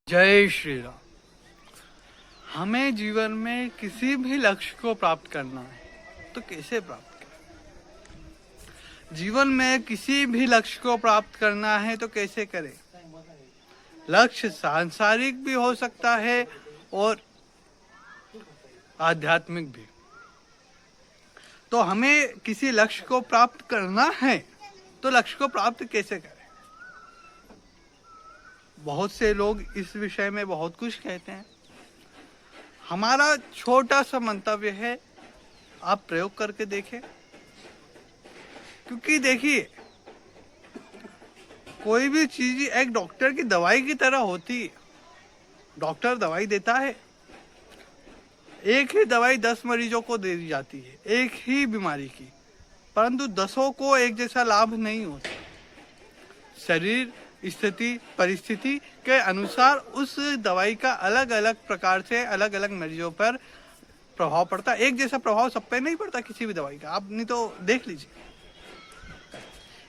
जय श्री राम। हमें जीवन में किसी भी लक्ष्य को प्राप्त करना है तो कैसे प्राप्त करें? जीवन में किसी भी लक्ष्य को प्राप्त करना है तो कैसे करें? लक्ष्य सांसारिक भी हो सकता है और आध्यात्मिक भी। तो हमें किसी लक्ष्य को प्राप्त करना है तो लक्ष्य को प्राप्त कैसे करें? बहुत से लोग इस विषय में बहुत कुछ कहते हैं। हमारा छोटा सा मंतव्य है, आप प्रयोग करके देखें। क्योंकि देखिए, कोई भी चीज एक डॉक्टर की दवाई की तरह होती है। डॉक्टर दवाई देता है, एक ही दवाई 10 मरीजों को दे दी जाती है, एक ही बीमारी की, परंतु 10 को एक जैसा लाभ नहीं होता। शरीर स्थिति परिस्थिति के अनुसार उस दवाई का अलग अलग प्रकार से अलग अलग मरीजों पर प्रभाव पड़ता है। एक जैसा प्रभाव सब पे नहीं पड़ता किसी भी दवाई का। आप नहीं तो देख लीजिए,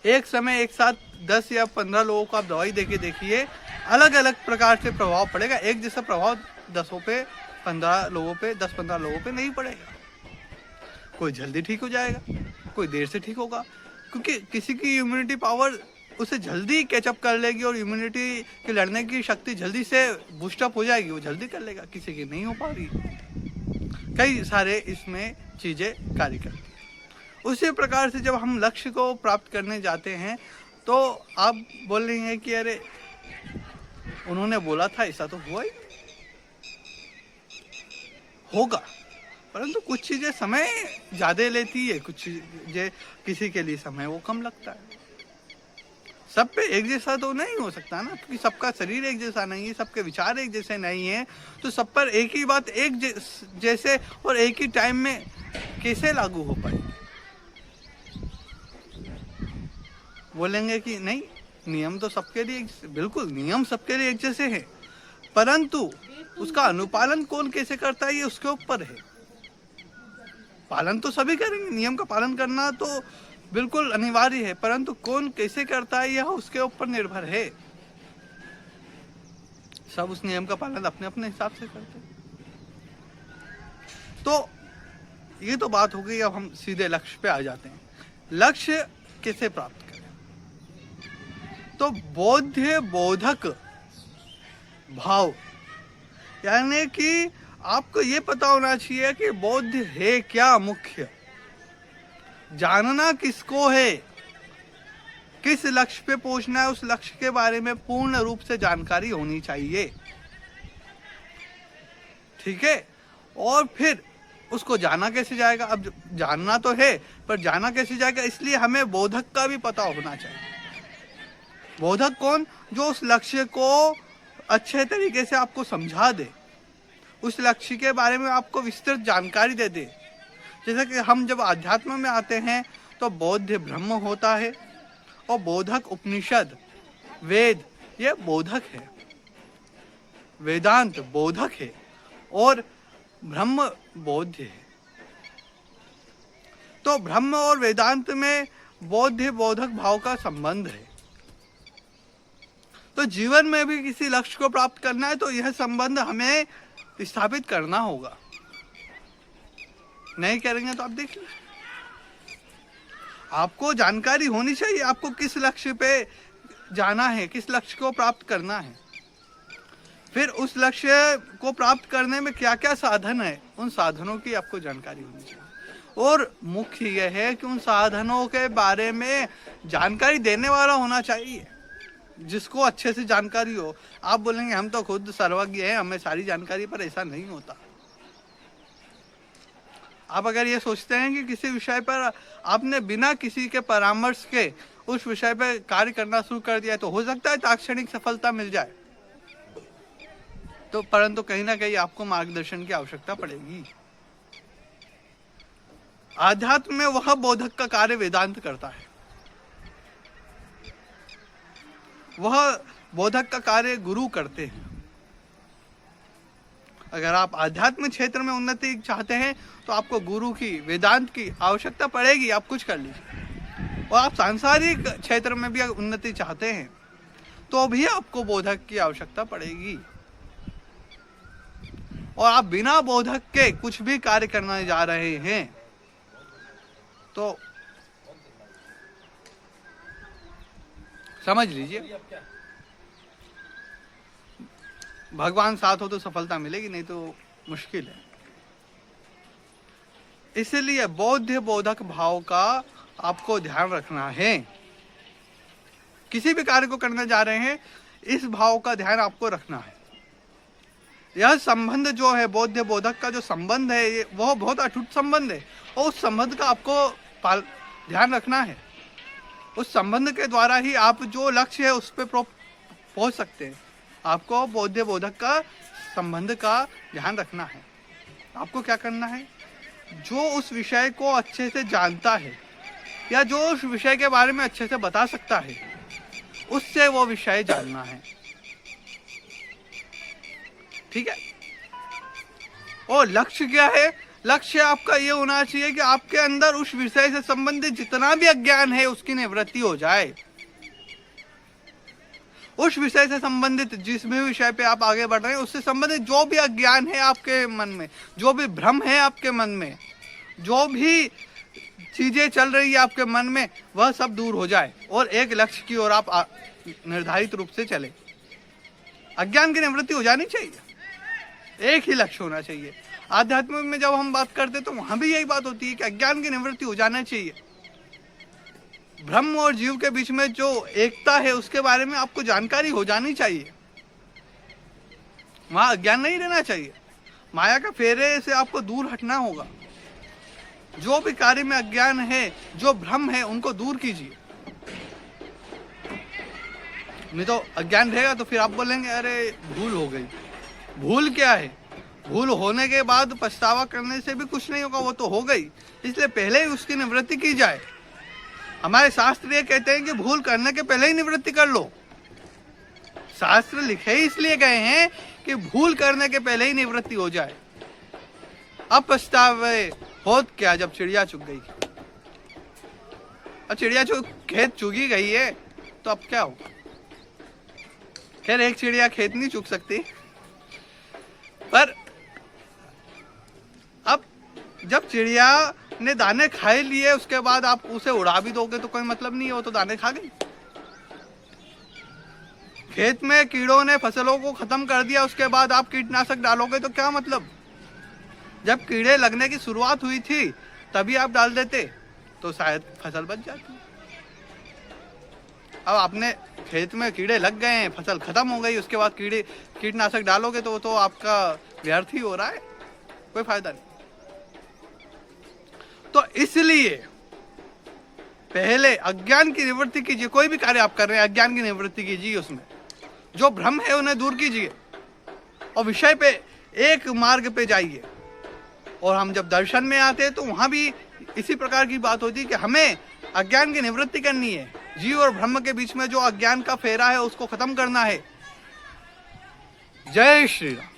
एक समय एक साथ 10 या 15 लोगों को आप दवाई देके देखिए, अलग अलग प्रकार से प्रभाव पड़ेगा। एक जैसा प्रभाव 10 पे 15 लोगों पे 10-15 लोगों पे नहीं पड़ेगा। कोई जल्दी ठीक हो जाएगा, कोई देर से ठीक होगा, क्योंकि किसी की इम्यूनिटी पावर उसे जल्दी कैचअप कर लेगी और इम्यूनिटी के लड़ने की शक्ति जल्दी से बूस्टअप हो जाएगी, वो जल्दी कर लेगा, किसी की नहीं हो पा रही। कई सारे इसमें चीजें कार्य करती हैं। उसी प्रकार से जब हम लक्ष्य को प्राप्त करने जाते हैं तो आप बोल रही हैं कि अरे उन्होंने बोला था ऐसा तो हुआ ही होगा, परंतु कुछ चीजें समय ज्यादा लेती है, कुछ चीजें किसी के लिए समय वो कम लगता है। सब पे एक जैसा तो नहीं हो सकता ना, क्योंकि सबका शरीर एक जैसा नहीं है, सबके विचार एक जैसे नहीं है। तो सब पर एक ही बात एक जैसे और एक ही टाइम में कैसे लागू हो पाए? बोलेंगे कि नहीं, नियम तो सबके लिए, बिल्कुल नियम सबके लिए एक जैसे हैं, परंतु उसका अनुपालन कौन कैसे करता है ये उसके ऊपर है। पालन तो सभी करेंगे, नियम का पालन करना तो बिल्कुल अनिवार्य है, परंतु कौन कैसे करता है यह उसके ऊपर निर्भर है। सब उस नियम का पालन अपने अपने हिसाब से करते हैं। तो ये तो बात हो गई। अब हम सीधे लक्ष्य पे आ जाते हैं। लक्ष्य कैसे प्राप्त करें? तो बोध्य बोधक भाव, यानी कि आपको ये पता होना चाहिए कि बोध्य है क्या, मुख्य जानना किसको है, किस लक्ष्य पे पहुंचना है, उस लक्ष्य के बारे में पूर्ण रूप से जानकारी होनी चाहिए। ठीक है, और फिर उसको जाना कैसे जाएगा? अब जानना तो है, पर जाना कैसे जाएगा, इसलिए हमें बोधक का भी पता होना चाहिए। बोधक कौन? जो उस लक्ष्य को अच्छे तरीके से आपको समझा दे, उस लक्ष्य के बारे में आपको विस्तृत जानकारी दे दे। जैसे कि हम जब अध्यात्म में आते हैं तो बोध्य ब्रह्म होता है, और बोधक उपनिषद वेद ये बोधक है, वेदांत बोधक है, और ब्रह्म बोध्य है। तो ब्रह्म और वेदांत में बोध्य बोधक भाव का संबंध है। तो जीवन में भी किसी लक्ष्य को प्राप्त करना है तो यह संबंध हमें स्थापित करना होगा। नहीं करेंगे तो आप देखिए, आपको जानकारी होनी चाहिए आपको किस लक्ष्य पे जाना है, किस लक्ष्य को प्राप्त करना है। फिर उस लक्ष्य को प्राप्त करने में क्या क्या साधन है, उन साधनों की आपको जानकारी होनी चाहिए। और मुख्य यह है कि उन साधनों के बारे में जानकारी देने वाला होना चाहिए, जिसको अच्छे से जानकारी हो। आप बोलेंगे हम तो खुद सर्वज्ञ हैं, हमें सारी जानकारी, पर ऐसा नहीं होता। आप अगर ये सोचते हैं कि किसी विषय पर आपने बिना किसी के परामर्श के उस विषय पर कार्य करना शुरू कर दिया तो हो सकता है तात्क्षणिक सफलता मिल जाए, तो परंतु कहीं ना कहीं आपको मार्गदर्शन की आवश्यकता पड़ेगी। आध्यात्म में वह बोधक का कार्य वेदांत करता है, वह बोधक का कार्य गुरु करते हैं। अगर आप आध्यात्मिक क्षेत्र में उन्नति चाहते हैं तो आपको गुरु की, वेदांत की आवश्यकता पड़ेगी, आप कुछ कर लीजिए। और आप सांसारिक क्षेत्र में भी अगर उन्नति चाहते हैं तो भी आपको बोधक की आवश्यकता पड़ेगी। और आप बिना बोधक के कुछ भी कार्य करने जा रहे हैं तो समझ लीजिए भगवान साथ हो तो सफलता मिलेगी, नहीं तो मुश्किल है। इसलिए बौद्ध बोधक भाव का आपको ध्यान रखना है। किसी भी कार्य को करने जा रहे हैं इस भाव का ध्यान आपको रखना है। यह संबंध जो है बौद्ध बोधक का जो संबंध है वह बहुत अटूट संबंध है और उस संबंध का आपको ध्यान रखना है। उस संबंध के द्वारा ही आप जो लक्ष्य है उस पर पहुंच सकते हैं। आपको बौद्ध बोधक का संबंध का ध्यान रखना है। आपको क्या करना है, जो उस विषय को अच्छे से जानता है या जो उस विषय के बारे में अच्छे से बता सकता है उससे वो विषय जानना है, ठीक है। और लक्ष्य क्या है, लक्ष्य आपका ये होना चाहिए कि आपके अंदर उस विषय से संबंधित जितना भी अज्ञान है उसकी निवृत्ति हो जाए। उस विषय से संबंधित जिस भी विषय पे आप आगे बढ़ रहे हैं उससे संबंधित जो भी अज्ञान है आपके मन में, जो भी भ्रम है आपके मन में, जो भी चीजें चल रही है आपके मन में, वह सब दूर हो जाए और एक लक्ष्य की ओर आप निर्धारित रूप से चले। अज्ञान की निवृत्ति हो जानी चाहिए, एक ही लक्ष्य होना चाहिए। आध्यात्म में जब हम बात करते तो वहां भी यही बात होती है कि अज्ञान की निवृत्ति हो जाना चाहिए। ब्रह्म और जीव के बीच में जो एकता है उसके बारे में आपको जानकारी हो जानी चाहिए। वहां अज्ञान नहीं रहना चाहिए। माया का फेरे से आपको दूर हटना होगा। जो भी कार्य में अज्ञान है, जो भ्रम है, उनको दूर कीजिए। नहीं तो अज्ञान रहेगा तो फिर आप बोलेंगे अरे भूल हो गई। भूल क्या है, भूल होने के बाद पछतावा करने से भी कुछ नहीं होगा, वो तो हो गई। इसलिए पहले ही उसकी निवृत्ति की जाए। हमारे शास्त्र ये कहते हैं कि भूल करने के पहले ही निवृत्ति कर लो। शास्त्र लिखे ही इसलिए गए हैं कि भूल करने के पहले ही निवृत्ति हो जाए। अब पछतावे होत क्या जब चिड़िया चुग गई। अब चिड़िया खेत चुगी गई है तो अब क्या होगा। खैर एक चिड़िया खेत नहीं चुग सकती, पर अब जब चिड़िया ने दाने खाए लिए उसके बाद आप उसे उड़ा भी दोगे तो कोई मतलब नहीं है, वो तो दाने खा गई। खेत में कीड़ों ने फसलों को खत्म कर दिया, उसके बाद आप कीटनाशक डालोगे तो क्या मतलब। जब कीड़े लगने की शुरुआत हुई थी तभी आप डाल देते तो शायद फसल बच जाती। अब आपने खेत में कीड़े लग गए हैं, फसल खत्म हो गई, उसके बाद कीटनाशक डालोगे तो वो तो आपका व्यर्थ ही हो रहा है, कोई फायदा नहीं। तो इसलिए पहले अज्ञान की निवृत्ति कीजिए। कोई भी कार्य आप कर रहे हैं अज्ञान की निवृत्ति कीजिए, उसमें जो भ्रम है उन्हें दूर कीजिए और विषय पे एक मार्ग पे जाइए। और हम जब दर्शन में आते हैं तो वहां भी इसी प्रकार की बात होती है कि हमें अज्ञान की निवृत्ति करनी है। जीव और ब्रह्म के बीच में जो अज्ञान का फेरा है उसको खत्म करना है। जय श्री राम।